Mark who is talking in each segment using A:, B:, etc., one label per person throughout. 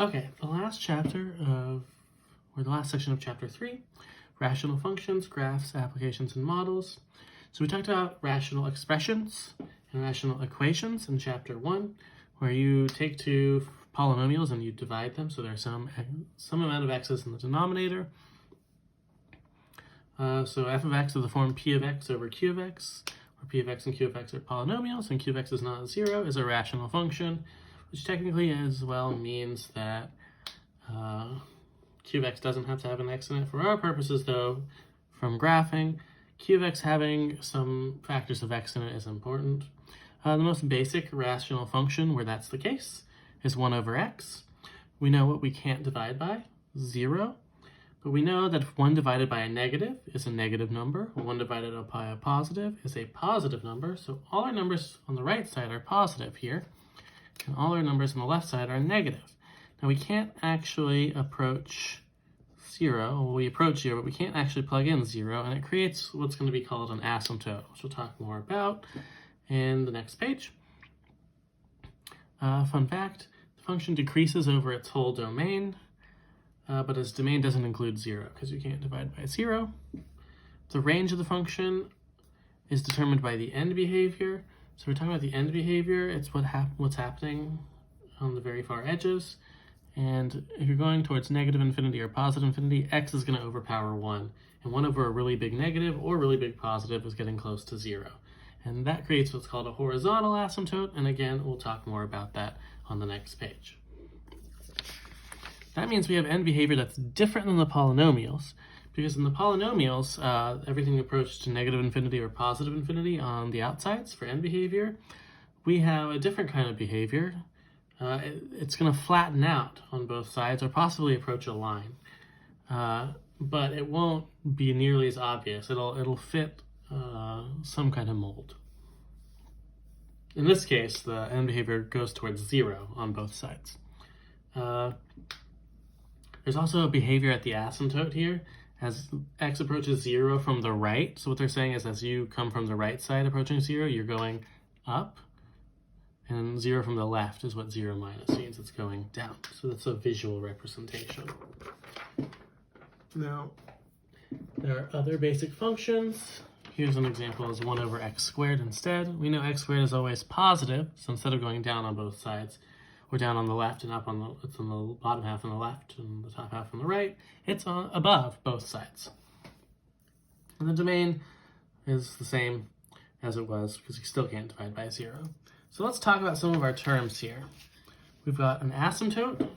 A: Okay, the last section of chapter 3, rational functions, graphs, applications, and models. So we talked about rational expressions and rational equations in chapter 1, where you take two polynomials and you divide them, so there's some amount of x's in the denominator. So f of x of the form p of x over q of x, where p of x and q of x are polynomials, and q of x is not 0, is a rational function, which technically as well means that q of x doesn't have to have an x in it. For our purposes, though, from graphing, q of x having some factors of x in it is important. The most basic rational function where that's the case is 1 over x. We know what we can't divide by, 0. But we know that 1 divided by a negative is a negative number. 1 divided by a positive is a positive number. So all our numbers on the right side are positive here, and all our numbers on the left side are negative. Now we can't actually approach 0. Well, we approach 0, but we can't actually plug in 0, and it creates what's going to be called an asymptote, which we'll talk more about in the next page. Fun fact, the function decreases over its whole domain, but its domain doesn't include 0 because you can't divide by 0. The range of the function is determined by the end behavior. So we're talking about the end behavior. It's what's happening on the very far edges. And if you're going towards negative infinity or positive infinity, x is going to overpower 1. And 1 over a really big negative or really big positive is getting close to 0. And that creates what's called a horizontal asymptote. And again, we'll talk more about that on the next page. That means we have end behavior that's different than the polynomials, because in the polynomials, everything approaches to negative infinity or positive infinity on the outsides for end behavior. We have a different kind of behavior. It's going to flatten out on both sides or possibly approach a line, but it won't be nearly as obvious. It'll fit some kind of mold. In this case, the end behavior goes towards 0 on both sides. There's also a behavior at the asymptote here as x approaches 0 from the right. So what they're saying is as you come from the right side approaching 0, you're going up, and 0 from the left is what 0 minus means. It's going down. So that's a visual representation. Now, there are other basic functions. Here's an example as 1 over x squared instead. We know x squared is always positive, so instead of going down on both sides, or down on the left and up on it's on the bottom half on the left and the top half on the right, it's above both sides. And the domain is the same as it was because you still can't divide by 0. So let's talk about some of our terms here. We've got an asymptote.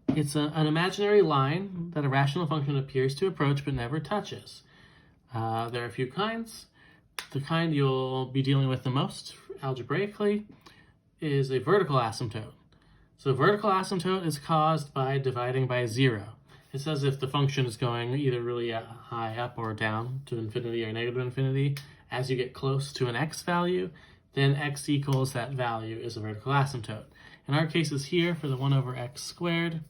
A: It's an imaginary line that a rational function appears to approach but never touches. There are a few kinds. The kind you'll be dealing with the most algebraically is a vertical asymptote. So vertical asymptote is caused by dividing by 0. It's as if the function is going either really high up or down to infinity or negative infinity. As you get close to an x value, then x equals that value is a vertical asymptote. In our cases here, for the 1 over x squared,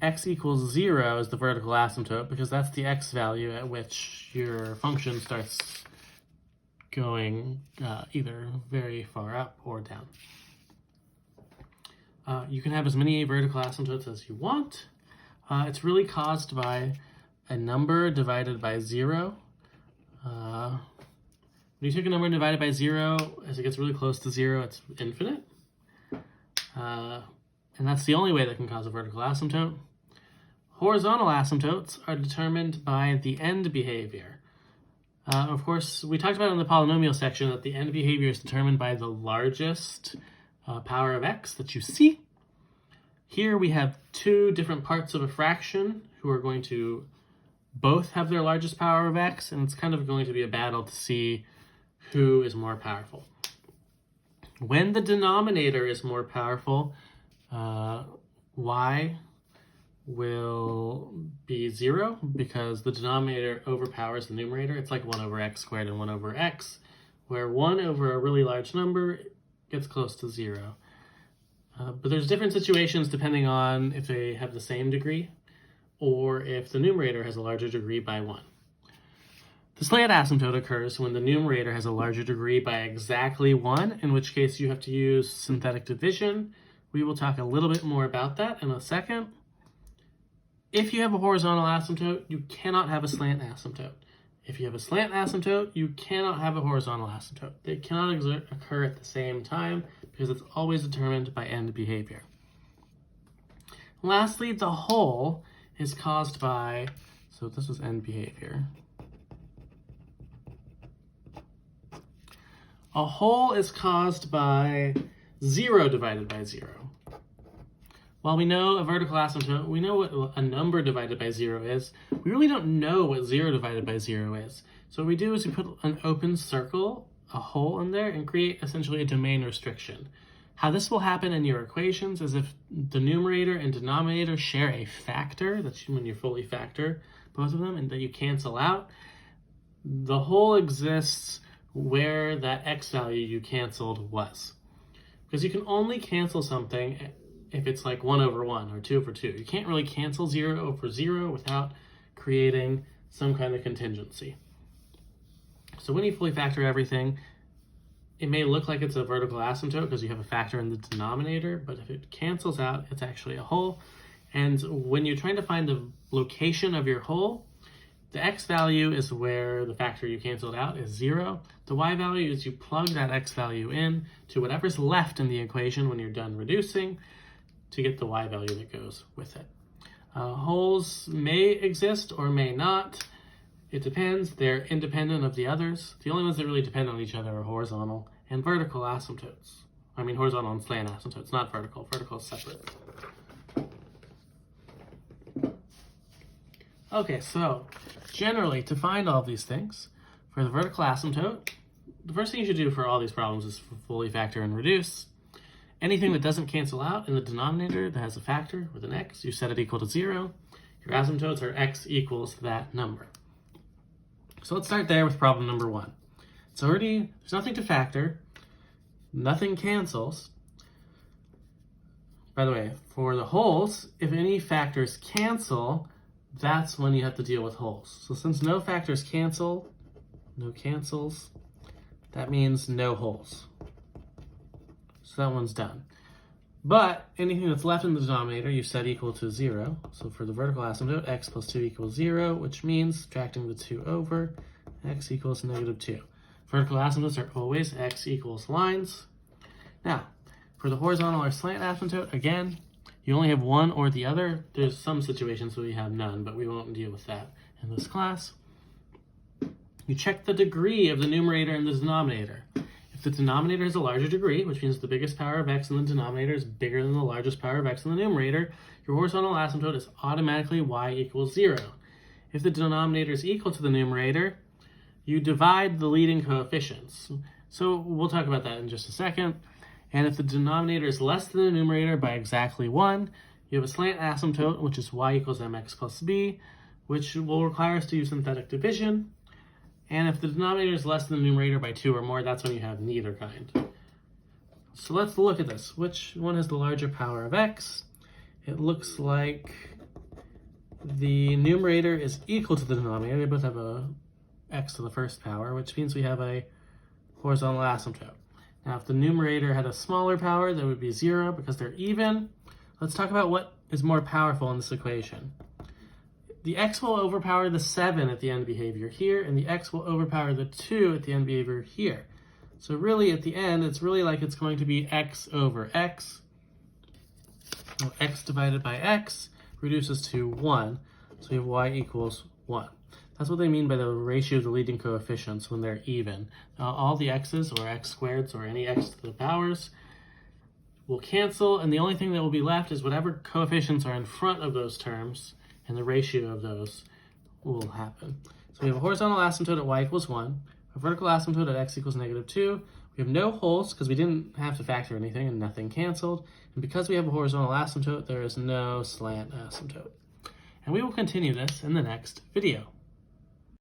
A: x equals 0 is the vertical asymptote because that's the x value at which your function starts going either very far up or down. You can have as many vertical asymptotes as you want. It's really caused by a number divided by 0. When you take a number divided by 0, as it gets really close to 0, it's infinite. And that's the only way that can cause a vertical asymptote. Horizontal asymptotes are determined by the end behavior. Of course, we talked about in the polynomial section that the end behavior is determined by the largest power of x that you see. Here we have two different parts of a fraction who are going to both have their largest power of x, and it's kind of going to be a battle to see who is more powerful. When the denominator is more powerful, y will be 0 because the denominator overpowers the numerator. It's like 1 over x squared and 1 over x, where 1 over a really large number gets close to 0. But there's different situations depending on if they have the same degree or if the numerator has a larger degree by 1. The slant asymptote occurs when the numerator has a larger degree by exactly 1, in which case you have to use synthetic division, We will talk a little bit more about that in a second. If you have a horizontal asymptote, you cannot have a slant asymptote. If you have a slant asymptote, you cannot have a horizontal asymptote. They cannot occur at the same time because it's always determined by end behavior. Lastly, the hole is caused by, so this was end behavior. A hole is caused by 0 divided by 0. While we know a vertical asymptote, we know what a number divided by 0 is, we really don't know what 0 divided by 0 is. So what we do is we put an open circle, a hole in there, and create essentially a domain restriction. How this will happen in your equations is if the numerator and denominator share a factor, that's when you fully factor both of them, and that you cancel out, the hole exists where that x value you canceled was. Because you can only cancel something if it's like 1 over 1 or 2 over 2. You can't really cancel 0 over 0 without creating some kind of contingency. So when you fully factor everything, it may look like it's a vertical asymptote because you have a factor in the denominator, but if it cancels out, it's actually a hole. And when you're trying to find the location of your hole, the x value is where the factor you canceled out is 0. The y value is you plug that x value in to whatever's left in the equation when you're done reducing to get the y value that goes with it. Holes may exist or may not. It depends. They're independent of the others. The only ones that really depend on each other are horizontal and vertical asymptotes. I mean horizontal and slant asymptotes, not vertical. Vertical is separate. Okay, so generally to find all of these things, for the vertical asymptote, the first thing you should do for all these problems is fully factor and reduce. Anything that doesn't cancel out in the denominator that has a factor with an x, you set it equal to 0. Your asymptotes are x equals that number. So let's start there with problem number 1. It's already, there's nothing to factor, nothing cancels. By the way, for the holes, if any factors cancel, that's when you have to deal with holes. So since no factors cancel, no cancels, that means no holes. So that one's done. But anything that's left in the denominator, you set equal to 0. So for the vertical asymptote, x plus 2 equals 0, which means subtracting the 2 over, x equals negative 2. Vertical asymptotes are always x equals lines. Now, for the horizontal or slant asymptote, again, you only have one or the other. There's some situations where you have none, but we won't deal with that in this class. You check the degree of the numerator and the denominator. If the denominator has a larger degree, which means the biggest power of x in the denominator is bigger than the largest power of x in the numerator, your horizontal asymptote is automatically y equals 0. If the denominator is equal to the numerator, you divide the leading coefficients. So we'll talk about that in just a second. And if the denominator is less than the numerator by exactly 1, you have a slant asymptote, which is y equals mx plus b, which will require us to use synthetic division. And if the denominator is less than the numerator by 2 or more, that's when you have neither kind. So let's look at this. Which one has the larger power of x? It looks like the numerator is equal to the denominator. They both have a x to the first power, which means we have a horizontal asymptote. Now, if the numerator had a smaller power, that would be 0 because they're even. Let's talk about what is more powerful in this equation. The x will overpower the 7 at the end behavior here, and the x will overpower the 2 at the end behavior here. So really, at the end, it's really like it's going to be x over x. Well, x divided by x reduces to 1, so we have y equals 1. That's what they mean by the ratio of the leading coefficients when they're even. All the x's, or x squareds, or any x to the powers, will cancel, and the only thing that will be left is whatever coefficients are in front of those terms, and the ratio of those will happen. So we have a horizontal asymptote at y equals 1, a vertical asymptote at x equals negative 2. We have no holes because we didn't have to factor anything and nothing canceled. And because we have a horizontal asymptote, there is no slant asymptote. And we will continue this in the next video.